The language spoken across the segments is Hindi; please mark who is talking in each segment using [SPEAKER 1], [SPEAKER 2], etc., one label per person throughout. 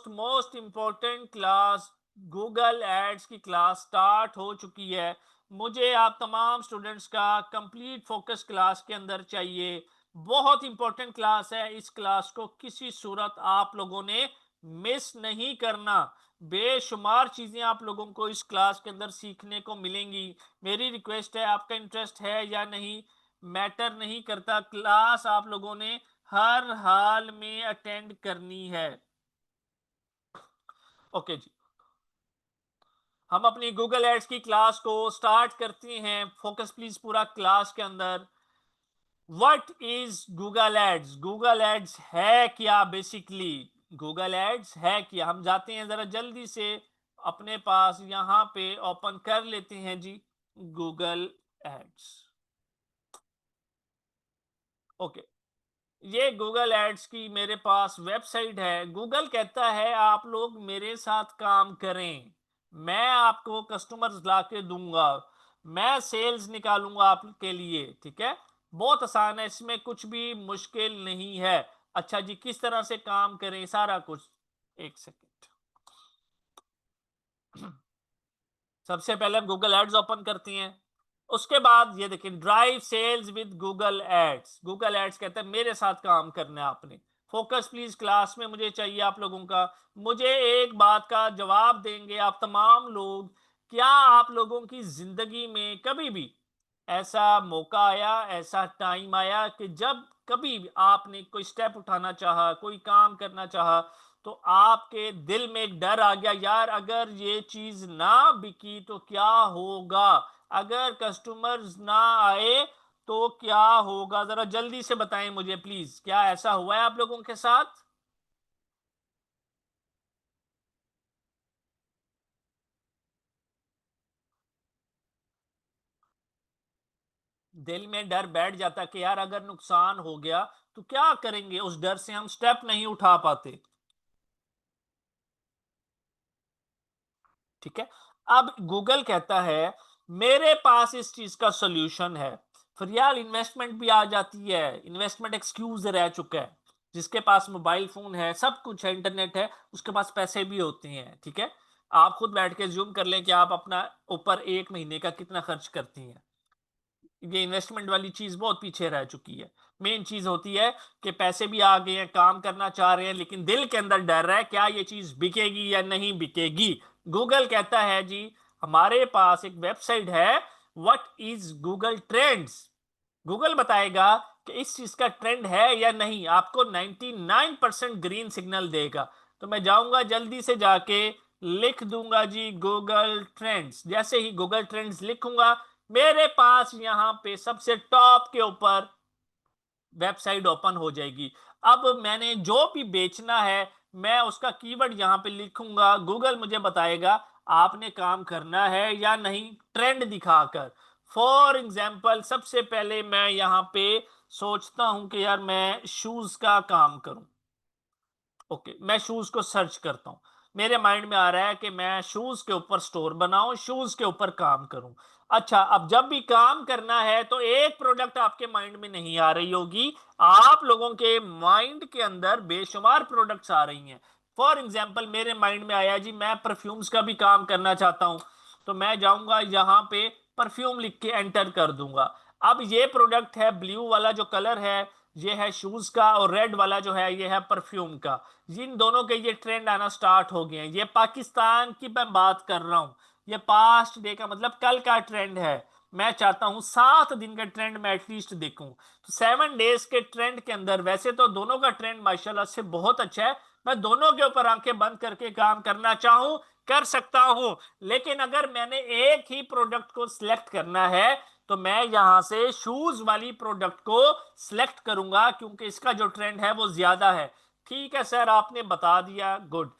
[SPEAKER 1] Most important class Google ads की क्लास स्टार्ट हो चुकी है। मुझे आप तमाम स्टूडेंट्स का कंप्लीट फोकस क्लास के अंदर चाहिए। बहुत इंपॉर्टेंट क्लास है, इस क्लास को किसी सूरत आप लोगों ने मिस नहीं करना। बेशुमार चीज़ें आप लोगों को इस क्लास के अंदर सीखने को मिलेंगी। मेरी रिक्वेस्ट है, आपका इंटरेस्ट है या नहीं मैटर नहीं करता, क्लास आप लोगों ने हर हाल में अटेंड करनी है। ओके जी, हम अपनी गूगल एड्स की क्लास को स्टार्ट करते हैं। फोकस प्लीज पूरा क्लास के अंदर। What is Google ads? Google ads है क्या बेसिकली? गूगल एड्स है क्या? हम जाते हैं जरा जल्दी से अपने पास यहां पे ओपन कर लेते हैं जी गूगल एड्स। ओके, ये गूगल एड्स की मेरे पास वेबसाइट है। गूगल कहता है आप लोग मेरे साथ काम करें, मैं आपको कस्टमर्स ला के दूंगा, मैं सेल्स निकालूंगा आपके लिए। ठीक है, बहुत आसान है, इसमें कुछ भी मुश्किल नहीं है। अच्छा जी, किस तरह से काम करें सारा कुछ, एक सेकेंड। सबसे पहले हम गूगल एड्स ओपन करते हैं। उसके बाद ये देखिए, drive sales with Google ads. Google ads कहते हैं मेरे साथ काम करना है आपने। फोकस प्लीज क्लास में मुझे चाहिए आप लोगों का। मुझे एक बात का जवाब देंगे आप तमाम लोग, क्या आप लोगों की जिंदगी में कभी भी ऐसा मौका आया, ऐसा टाइम आया कि जब कभी भी आपने कोई स्टेप उठाना चाहा, कोई काम करना चाहा, तो आपके दिल में एक डर आ गया, यार अगर ये चीज ना बिकी तो क्या होगा, अगर कस्टमर्स ना आए तो क्या होगा? जरा जल्दी से बताएं मुझे प्लीज, क्या ऐसा हुआ है आप लोगों के साथ? दिल में डर बैठ जाता कि यार अगर नुकसान हो गया तो क्या करेंगे, उस डर से हम स्टेप नहीं उठा पाते। ठीक है, अब गूगल कहता है मेरे पास इस चीज का सॉल्यूशन है। फिर यार इन्वेस्टमेंट भी आ जाती है, इन्वेस्टमेंट एक्सक्यूज रह चुका है। जिसके पास मोबाइल फोन है, सब कुछ है, इंटरनेट है, उसके पास पैसे भी होते हैं। ठीक है, आप खुद बैठ के जूम कर लें कि आप अपना ऊपर एक महीने का कितना खर्च करती हैं। ये इन्वेस्टमेंट वाली चीज बहुत पीछे रह चुकी है। मेन चीज होती है कि पैसे भी आ गए हैं, काम करना चाह रहे हैं, लेकिन दिल के अंदर डर है क्या ये चीज बिकेगी या नहीं बिकेगी। गूगल कहता है जी हमारे पास एक वेबसाइट है, what is Google trends. Google बताएगा कि इस चीज का ट्रेंड है या नहीं, आपको 99% ग्रीन सिग्नल देगा। तो मैं जाऊंगा जल्दी से जाके लिख दूंगा जी गूगल ट्रेंड्स। जैसे ही गूगल ट्रेंड्स लिखूंगा, मेरे पास यहाँ पे सबसे टॉप के ऊपर वेबसाइट ओपन हो जाएगी। अब मैंने जो भी बेचना है, मैं उसका कीवर्ड यहाँ पे लिखूंगा, गूगल मुझे बताएगा आपने काम करना है या नहीं, ट्रेंड दिखाकर। फॉर एग्जाम्पल सबसे पहले मैं यहाँ पे सोचता हूं कि यार मैं शूज का काम करूं। ओके, मैं शूज को सर्च करता हूँ। मेरे माइंड में आ रहा है कि मैं शूज के ऊपर स्टोर बनाऊं, शूज के ऊपर काम करूं। अच्छा, अब जब भी काम करना है तो एक प्रोडक्ट आपके माइंड में नहीं आ रही होगी, आप लोगों के माइंड के अंदर बेशुमार प्रोडक्ट्स आ रही हैं। फॉर एग्जाम्पल मेरे माइंड में आया जी मैं परफ्यूम्स का भी काम करना चाहता हूं। तो मैं जाऊंगा यहाँ पे परफ्यूम लिख के एंटर कर दूंगा। अब ये प्रोडक्ट है, ब्लू वाला जो कलर है ये है शूज का, और रेड वाला जो है ये है परफ्यूम का। इन दोनों के ये ट्रेंड आना स्टार्ट हो गए हैं। ये पाकिस्तान की मैं बात कर रहा हूं, ये पास्ट डे का मतलब कल का ट्रेंड है। मैं चाहता हूं 7 दिन का ट्रेंड मैं एटलीस्ट देखूं। तो 7 डेज के ट्रेंड के अंदर वैसे तो दोनों का ट्रेंड माशाल्लाह से बहुत अच्छा है, मैं दोनों के ऊपर आंखें बंद करके काम करना चाहूं कर सकता हूं। लेकिन अगर मैंने एक ही प्रोडक्ट को सिलेक्ट करना है तो मैं यहां से शूज वाली प्रोडक्ट को सिलेक्ट करूंगा, क्योंकि इसका जो ट्रेंड है वो ज्यादा है। ठीक है सर, आपने बता दिया, गुड।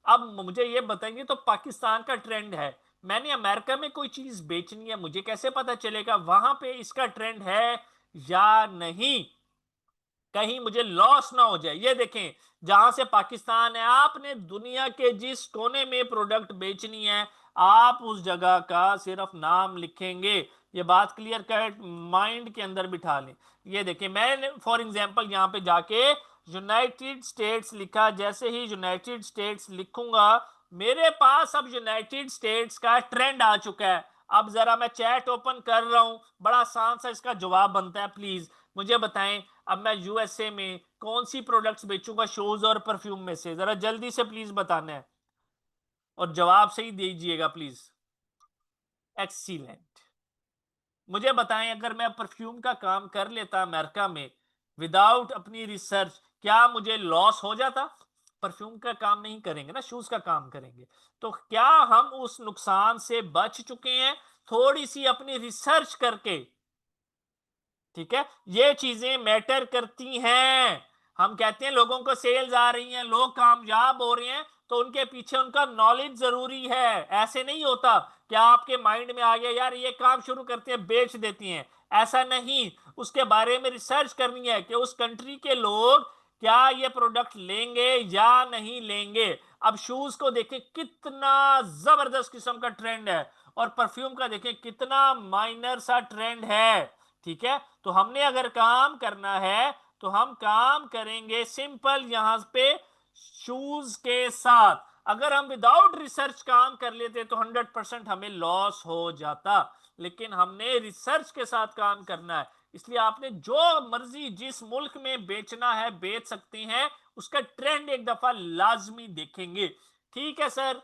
[SPEAKER 1] अब मुझे ये बताएंगे तो पाकिस्तान का ट्रेंड है, मैंने अमेरिका में कोई चीज बेचनी है, मुझे कैसे पता चलेगा वहां पे इसका ट्रेंड है या नहीं, कहीं मुझे लॉस ना हो जाए। ये देखें, जहां से पाकिस्तान है, आपने दुनिया के जिस कोने में प्रोडक्ट बेचनी है आप उस जगह का सिर्फ नाम लिखेंगे। ये बात क्लियर कट माइंड के अंदर बिठा लें। ये देखें, मैं फॉर एग्जांपल यहां पे जाके यूनाइटेड स्टेट्स लिखा, जैसे ही यूनाइटेड स्टेट्स लिखूंगा मेरे पास अब यूनाइटेड स्टेट्स का ट्रेंड आ चुका है। अब जरा मैं चैट ओपन कर रहा हूं, बड़ा आसान सा इसका जवाब बनता है। प्लीज मुझे बताएं, अब मैं यूएसए में कौन सी प्रोडक्ट्स बेचूंगा शूज और परफ्यूम में से? जरा जल्दी से प्लीज बताना है और जवाब सही दीजिएगा प्लीज। एक्सीलेंट। मुझे बताएं, अगर मैं परफ्यूम का काम कर लेता अमेरिका में विदाउट अपनी रिसर्च, क्या मुझे लॉस हो जाता? परफ्यूम का काम नहीं करेंगे ना, शूज का काम करेंगे, तो क्या हम उस नुकसान से बच चुके हैं थोड़ी सी अपनी रिसर्च करके? ठीक है, ये चीजें मैटर करती हैं। हम कहते हैं लोगों को सेल्स आ रही हैं, लोग कामयाब हो रहे हैं, तो उनके पीछे उनका नॉलेज जरूरी है। ऐसे नहीं होता कि आपके माइंड में आ गया यार ये काम शुरू करते हैं बेच देती हैं, ऐसा नहीं। उसके बारे में रिसर्च करनी है कि उस कंट्री के लोग क्या ये प्रोडक्ट लेंगे या नहीं लेंगे। अब शूज को देखें कितना जबरदस्त किस्म का ट्रेंड है, और परफ्यूम का देखें कितना माइनर सा ट्रेंड है। ठीक है, तो हमने अगर काम करना है तो हम काम करेंगे सिंपल यहां पे शूज के साथ। अगर हम विदाउट रिसर्च काम कर लेते तो 100% हमें लॉस हो जाता, लेकिन हमने रिसर्च के साथ काम करना है। इसलिए आपने जो मर्जी जिस मुल्क में बेचना है बेच सकते हैं, उसका ट्रेंड एक दफा लाजमी देखेंगे। ठीक है सर,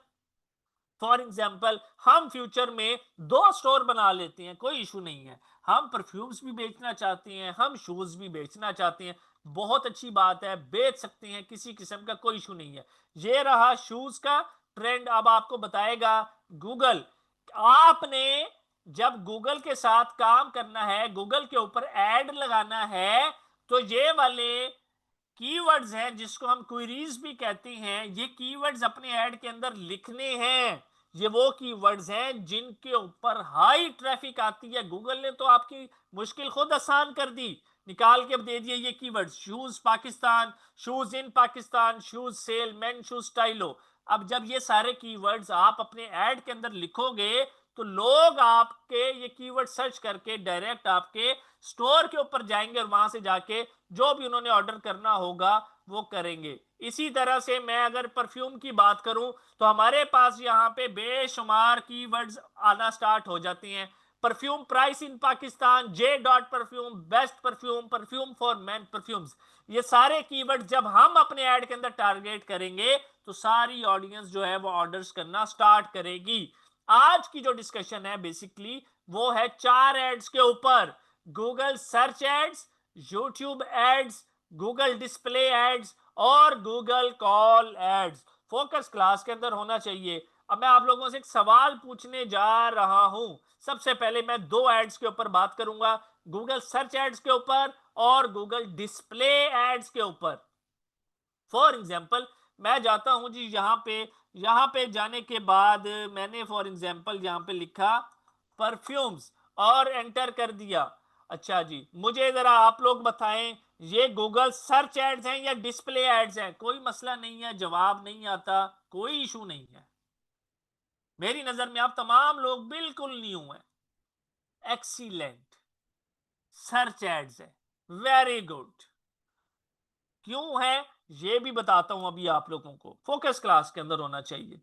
[SPEAKER 1] फॉर एग्जाम्पल हम फ्यूचर में 2 स्टोर बना लेते हैं, कोई इशू नहीं है। हम परफ्यूम्स भी बेचना चाहते हैं, हम शूज भी बेचना चाहते हैं, बहुत अच्छी बात है, बेच सकते हैं, किसी किस्म का कोई इशू नहीं है। ये रहा शूज का ट्रेंड। अब आपको बताएगा गूगल। आपने जब गूगल के साथ काम करना है, गूगल के ऊपर एड लगाना है, तो ये वाले कीवर्ड्स हैं जिसको हम क्वेरीज भी कहते हैं, ये कीवर्ड्स अपने ऐड के अंदर लिखने हैं। ये वो कीवर्ड्स हैं जिनके ऊपर हाई ट्रैफिक आती है। गूगल ने तो आपकी मुश्किल खुद आसान कर दी, निकाल के दे दिए ये keywords, shoes Pakistan, shoes in Pakistan, shoes sale, men shoes Stylo. अब जब ये सारे कीवर्ड्स आप अपने ऐड के अंदर लिखोगे तो लोग आपके ये कीवर्ड सर्च करके डायरेक्ट आपके स्टोर के ऊपर जाएंगे और वहां से जाके जो भी उन्होंने ऑर्डर करना होगा वो करेंगे। इसी तरह से मैं अगर परफ्यूम की बात करूं तो हमारे पास यहाँ पे बेशुमार कीवर्ड्स आना स्टार्ट हो जाते हैं। Perfume price in Pakistan, J dot perfume, best perfume, perfume for man perfumes, ये सारे कीवर्ड जब हम अपने ऐड के अंदर टारगेट करेंगे तो सारी ऑडियंस जो है वो ऑर्डर्स करना स्टार्ट करेगी। आज की जो डिस्कशन है बेसिकली वो है 4 एड्स के ऊपर, Google search ads, YouTube ads, Google display ads और Google call ads. Focus class के अंदर होना चाहिए। अब मैं आप लोगों से एक सवाल पूछने जा रहा हूं। सबसे पहले मैं 2 एड्स के ऊपर बात करूंगा, गूगल सर्च एड्स के ऊपर और गूगल डिस्प्ले एड्स के ऊपर। फॉर एग्जाम्पल मैं जाता हूं जी यहां पे जाने के बाद मैंने फॉर एग्जाम्पल यहां पे लिखा परफ्यूम्स और एंटर कर दिया। अच्छा जी, मुझे जरा आप लोग बताएं ये गूगल सर्च एड्स हैं या डिस्प्ले एड्स हैं? कोई मसला नहीं है, जवाब नहीं आता कोई इशू नहीं है। मेरी नजर में आप तमाम लोग बिल्कुल न्यू हैं। एक्सीलेंट, सर्च एड्स है, वेरी गुड। क्यों है ये भी बताता हूं अभी आप लोगों को, फोकस क्लास के अंदर होना चाहिए।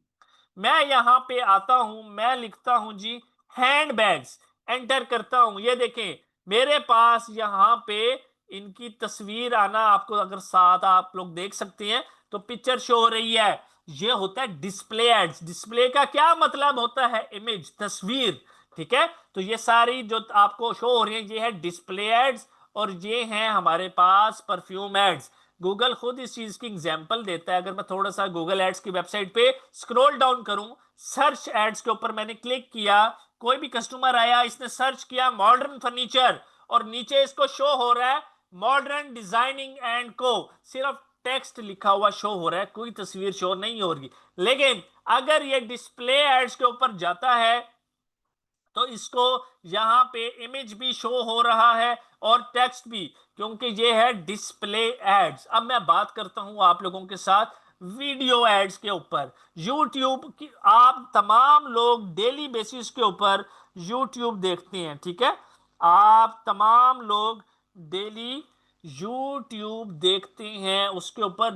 [SPEAKER 1] मैं यहां पे आता हूं, मैं लिखता हूं जी हैंड बैग्स, एंटर करता हूं। ये देखें मेरे पास यहां पे इनकी तस्वीर आना, आपको अगर साथ आप लोग देख सकते हैं तो पिक्चर शो हो रही है। ये होता है डिस्प्ले एड्स। डिस्प्ले का क्या मतलब होता है? इमेज, तस्वीर। ठीक है, तो ये सारी जो आपको शो हो रही है ये है डिस्प्ले एड्स और ये हैं हमारे पास परफ्यूम एड्स। गूगल खुद इस चीज की एग्जांपल देता है। अगर मैं थोड़ा सा गूगल एड्स की वेबसाइट पे स्क्रॉल डाउन करूं, सर्च एड्स के ऊपर मैंने क्लिक किया, कोई भी कस्टमर आया, इसने सर्च किया मॉडर्न फर्नीचर और नीचे इसको शो हो रहा है मॉडर्न डिजाइनिंग एंड को, सिर्फ टेक्स्ट लिखा हुआ शो हो रहा है, कोई तस्वीर शो नहीं हो रही। लेकिन अगर ये डिस्प्ले एड्स के ऊपर जाता है तो इसको यहां पे इमेज भी शो हो रहा है और टेक्स्ट भी, क्योंकि ये है डिस्प्ले एड्स। अब मैं बात करता हूं आप लोगों के साथ वीडियो एड्स के ऊपर। यूट्यूब की आप तमाम लोग डेली बेसिस के ऊपर यूट्यूब देखते हैं, ठीक है? आप तमाम लोग डेली यूट्यूब देखते हैं, उसके ऊपर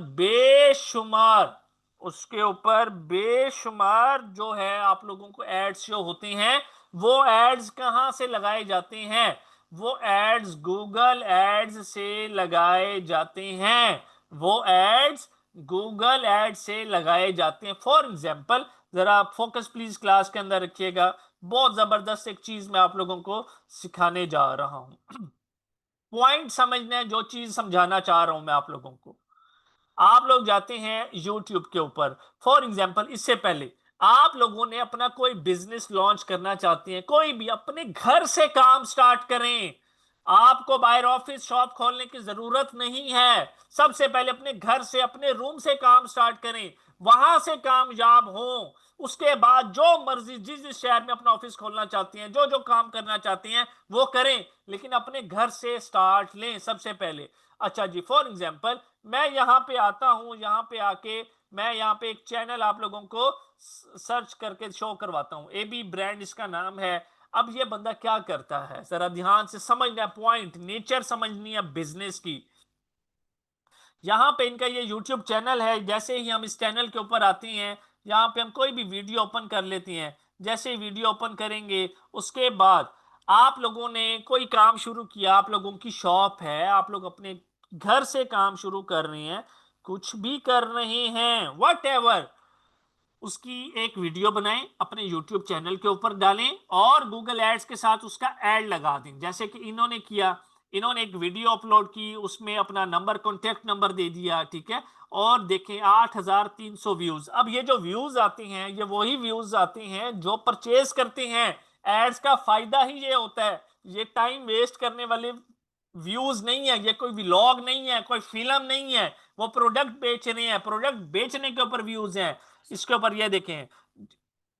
[SPEAKER 1] बेशुमार जो है आप लोगों को एड्स शो होते हैं। वो एड्स कहां से लगाए जाते हैं? वो एड्स गूगल एड्स से लगाए जाते हैं। वो एड्स गूगल एड्स से लगाए जाते हैं। फॉर एग्जाम्पल, जरा फोकस प्लीज क्लास के अंदर रखिएगा। बहुत जबरदस्त एक चीज मैं आप लोगों को सिखाने जा रहा हूं। पॉइंट समझना है, जो चीज समझाना चाह रहा हूं मैं आप लोगों को। आप लोग जाते हैं यूट्यूब के ऊपर, फॉर एग्जाम्पल इससे पहले आप लोगों ने अपना कोई बिजनेस लॉन्च करना चाहते हैं, कोई भी अपने घर से काम स्टार्ट करें। आपको बाहर ऑफिस शॉप खोलने की जरूरत नहीं है। सबसे पहले अपने घर से, अपने रूम से काम स्टार्ट करें, वहां से कामयाब हो। उसके बाद जो मर्जी जिस जिस शहर में अपना ऑफिस खोलना चाहते हैं, जो जो काम करना चाहते हैं वो करें, लेकिन अपने घर से स्टार्ट लें सबसे पहले। अच्छा जी, फॉर एग्जाम्पल मैं यहां पे आता हूं, यहां पे आके मैं यहां पे एक चैनल आप लोगों को सर्च करके शो करवाता हूं। एबी ब्रांड इसका नाम है। अब ये बंदा क्या करता है, जरा ध्यान से समझना, पॉइंट नेचर समझनी है बिजनेस की। यहाँ पे इनका ये यूट्यूब चैनल है। जैसे ही हम इस चैनल के ऊपर आते हैं, यहाँ पे हम कोई भी वीडियो ओपन कर लेते हैं। जैसे ही वीडियो ओपन करेंगे, उसके बाद आप लोगों ने कोई काम शुरू किया, आप लोगों की शॉप है, आप लोग अपने घर से काम शुरू कर रहे हैं, कुछ भी कर रहे हैं, वट एवर, उसकी एक वीडियो बनाएं, अपने YouTube चैनल के ऊपर डालें और गूगल एड्स के साथ उसका एड लगा दें। जैसे कि इन्होंने किया, इन्होंने एक वीडियो अपलोड की, उसमें अपना नंबर, कॉन्टेक्ट नंबर दे दिया, ठीक है। और देखें 8,300 व्यूज। अब ये जो व्यूज आते हैं, ये वही व्यूज आते हैं जो परचेज करते हैं। एड्स का फायदा ही ये होता है, ये टाइम वेस्ट करने वाले व्यूज नहीं है, ये कोई व्लॉग नहीं है, कोई फिल्म नहीं है। वो प्रोडक्ट बेच रहे हैं, प्रोडक्ट बेचने के ऊपर व्यूज हैं। इसके ऊपर ये देखें,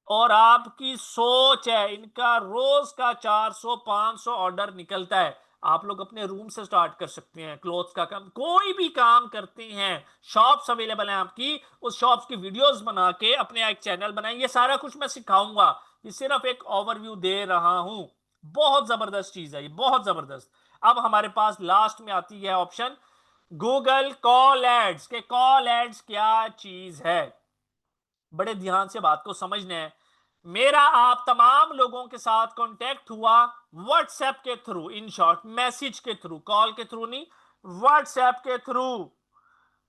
[SPEAKER 1] और आपकी सोच है, इनका रोज का 400-500 ऑर्डर निकलता है। आप लोग अपने रूम से स्टार्ट कर सकते हैं, क्लोथ्स का काम, कोई भी काम करते हैं, शॉप्स अवेलेबल हैं आपकी, उस शॉप्स की वीडियोस बना के अपने एक चैनल बनाएं। ये सारा कुछ मैं सिखाऊंगा, ये सिर्फ एक ओवरव्यू दे रहा हूं। बहुत जबरदस्त चीज है ये, बहुत जबरदस्त। अब हमारे पास लास्ट में आती है ऑप्शन गूगल कॉल एड्स के। कॉल एड्स क्या चीज है, बड़े ध्यान से बात को समझना है। मेरा आप तमाम लोगों के साथ कांटेक्ट हुआ व्हाट्सएप के थ्रू, इन शॉर्ट मैसेज के थ्रू, कॉल के थ्रू नहीं, व्हाट्सएप के थ्रू,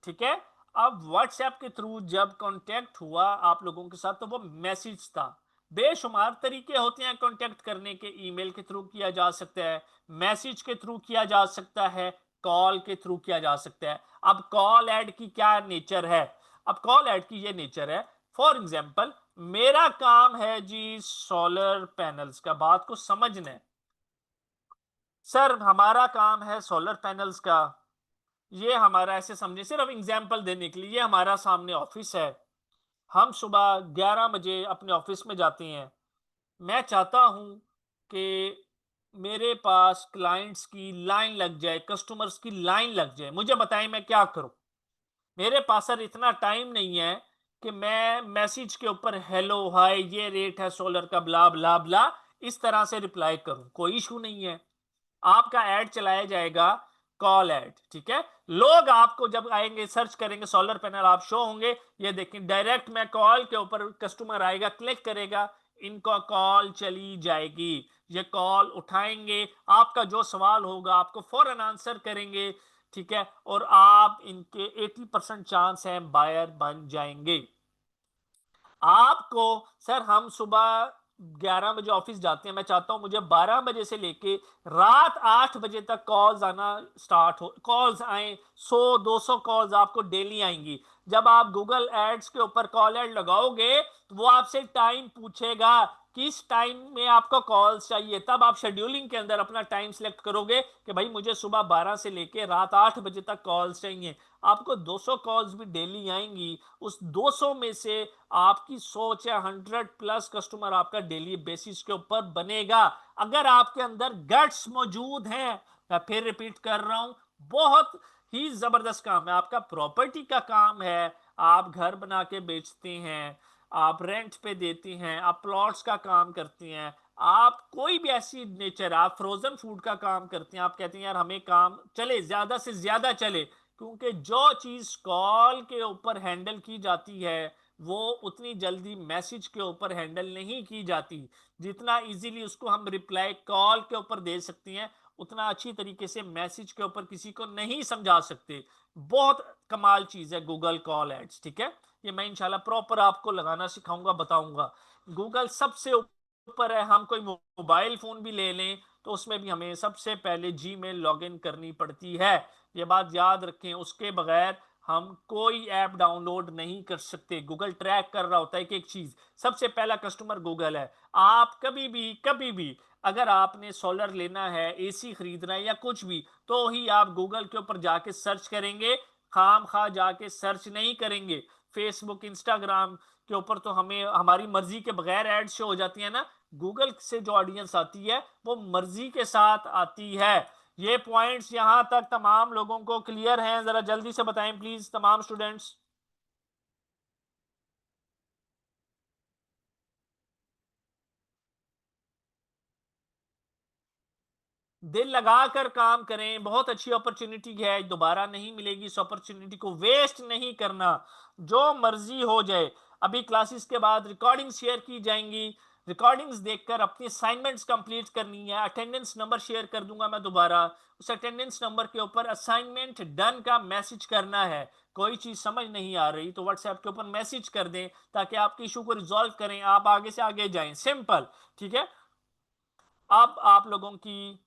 [SPEAKER 1] ठीक है। अब व्हाट्सएप के थ्रू जब कांटेक्ट हुआ आप लोगों के साथ, तो वो मैसेज था। बेशुमार तरीके होते हैं कांटेक्ट करने के, ईमेल के थ्रू किया जा सकता है, मैसेज के थ्रू किया जा सकता है, कॉल के थ्रू किया जा सकता है। अब कॉल ऐड की क्या नेचर है? अब कॉल ऐड की ये नेचर है, फॉर एग्जाम्पल मेरा काम है जी सोलर पैनल्स का, बात को समझना है। सर हमारा काम है सोलर पैनल्स का, ये हमारा, ऐसे समझे सिर्फ एग्जाम्पल देने के लिए, ये हमारा सामने ऑफिस है। हम सुबह 11 बजे अपने ऑफिस में जाते हैं। मैं चाहता हूं कि मेरे पास क्लाइंट्स की लाइन लग जाए, कस्टमर्स की लाइन लग जाए, मुझे बताएं मैं क्या करूं। मेरे पास सर इतना टाइम नहीं है कि मैं मैसेज के ऊपर हेलो हाय ये रेट है सोलर का ब्ला ब्ला ब्ला इस तरह से रिप्लाई करूं। कोई इशू नहीं है, आपका ऐड चलाया जाएगा, कॉल ऐड, ठीक है। लोग आपको जब आएंगे, सर्च करेंगे सोलर पैनल, आप शो होंगे। ये देखिए डायरेक्ट मैं कॉल के ऊपर, कस्टमर आएगा, क्लिक करेगा, इनको कॉल चली जाएगी। ये कॉल उठाएंगे, आपका जो सवाल होगा आपको फौरन आंसर करेंगे, ठीक है। और आप इनके 80% चांस है बायर बन जाएंगे। आपको, सर हम सुबह 11 बजे ऑफिस जाते हैं, मैं चाहता हूं मुझे 12 बजे से लेके रात 8 बजे तक कॉल्स आना स्टार्ट हो, कॉल्स आए 100-200 कॉल्स आपको डेली आएंगी। जब आप गूगल एड्स के ऊपर कॉल एड लगाओगे तो वो आपसे टाइम पूछेगा, किस टाइम में आपको कॉल्स चाहिए। तब आप शेड्यूलिंग के अंदर अपना टाइम सेलेक्ट करोगे कि भाई मुझे सुबह 12 से लेके रात 8 बजे तक कॉल्स चाहिए। आपको 200 कॉल्स भी डेली आएंगी, उस 200 में से आपकी सोच है 100+ कस्टमर आपका डेली बेसिस के ऊपर बनेगा, अगर आपके अंदर गट्स मौजूद हैं। मैं फिर रिपीट कर रहा हूं, बहुत ही जबरदस्त काम है आपका, प्रॉपर्टी का काम है, आप घर बना के बेचते हैं, आप रेंट पे देती हैं, आप प्लॉट्स का काम करती हैं, आप कोई भी ऐसी नेचर, आप फ्रोजन फूड का काम करती हैं, आप कहती हैं यार हमें काम चले, ज्यादा से ज्यादा चले, क्योंकि जो चीज कॉल के ऊपर हैंडल की जाती है वो उतनी जल्दी मैसेज के ऊपर हैंडल नहीं की जाती। जितना इजीली उसको हम रिप्लाई कॉल के ऊपर दे सकती हैं, उतना अच्छी तरीके से मैसेज के ऊपर किसी को नहीं समझा सकते। बहुत कमाल चीज है गूगल कॉल एड्स, ठीक है। ये मैं इंशाल्लाह प्रॉपर आपको लगाना सिखाऊंगा, बताऊंगा। गूगल सबसे ऊपर है। हम कोई मोबाइल फोन भी ले लें तो उसमें भी हमें सबसे पहले जीमेल लॉगिन करनी पड़ती है। ये बात याद रखें, उसके बगैर हम कोई ऐप डाउनलोड नहीं कर सकते। गूगल ट्रैक कर रहा होता है कि एक चीज, सबसे पहला कस्टमर गूगल है। आप कभी भी अगर आपने सोलर लेना है, एसी खरीदना है या कुछ भी, तो ही आप गूगल के ऊपर जाके सर्च करेंगे, खाम खा जाके सर्च नहीं करेंगे। फेसबुक इंस्टाग्राम के ऊपर तो हमें हमारी मर्जी के बगैर एड शो हो जाती है ना। गूगल से जो ऑडियंस आती है वो मर्जी के साथ आती है। ये पॉइंट्स यहां तक तमाम लोगों को क्लियर हैं? जरा जल्दी से बताएं प्लीज तमाम स्टूडेंट्स। दिल लगाकर काम करें, बहुत अच्छी अपॉर्चुनिटी है, दोबारा नहीं मिलेगी। इस अपॉर्चुनिटी को वेस्ट नहीं करना। जो मर्जी हो जाए, अभी क्लासेस के बाद रिकॉर्डिंग शेयर की जाएंगी। रिकॉर्डिंग्स देखकर अपनी असाइनमेंट्स कंप्लीट करनी है। अटेंडेंस नंबर शेयर कर दूंगा मैं दोबारा। उस अटेंडेंस नंबर के ऊपर असाइनमेंट डन का मैसेज करना है। कोई चीज समझ नहीं आ रही तो व्हाट्सएप के ऊपर मैसेज कर दें, ताकि आपके इशू को रिजॉल्व करें, आप आगे से आगे जाएं। सिंपल, ठीक है। अब आप लोगों की